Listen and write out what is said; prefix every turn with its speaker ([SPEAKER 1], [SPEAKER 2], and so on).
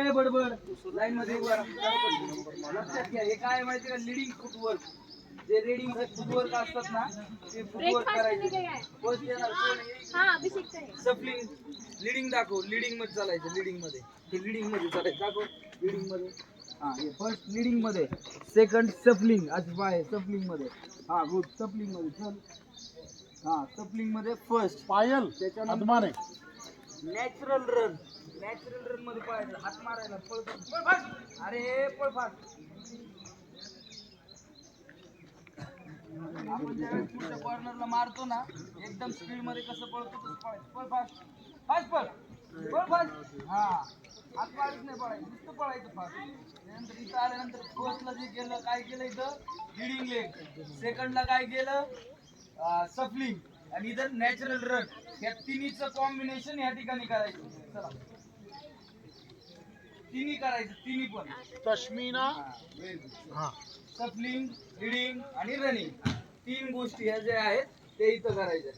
[SPEAKER 1] ए बडबड लाईन मध्ये उभा राहा. लक्षात घ्या, हे काय माहिती का, लिडिंग फुटवर्क. जे रिडिंग फुटवर्क असतात ना, ते फुटवर्क करायचे. फर्स्ट येणार सफलिंग. लिडिंग दाखव, लिडिंग मध्ये चालायचं. लिडिंग मध्ये, हे लिडिंग मध्ये चालायचं. दाखव लिडिंग मध्ये. हा, हे फर्स्ट लिडिंग मध्ये, सेकंड सफलिंग. असं पाय सफलिंग मध्ये. हा गुड, सफलिंग मध्ये चल. हा सफलिंग मध्ये फर्स्ट
[SPEAKER 2] पायल
[SPEAKER 1] त्याच्यानंतर नॅचरल रन. नॅचरल रन मध्ये पळायचं, हात मारायला, पळ फास्ट. अरे पळ फास्ट. आपण ज्यावेळेस पुढच्या कॉर्नरला मारतो ना, एकदम स्पीड मध्ये कसं पळतो तसं पळायचं. पळ फास्ट, फास्ट पळ, पळ फास्ट. हा, हात मारत नाही पळायचं, नुसतं पळायचं फास्ट. त्यानंतर इथं आल्यानंतर फर्स्टला जे केलं, काय केलं इथं, लिडिंग लेग. सेकंडला काय केलं, सफलिंग. आणि इथं नॅचरल रन. या तिन्हीचं कॉम्बिनेशन या ठिकाणी करायचं. चला, तिन्ही करायचं, तिन्ही पण.
[SPEAKER 2] तश्मीना. हा,
[SPEAKER 1] सफलिंग, लिडिंग आणि रनिंग, तीन गोष्टी ह्या ज्या आहेत ते इथं करायच्या.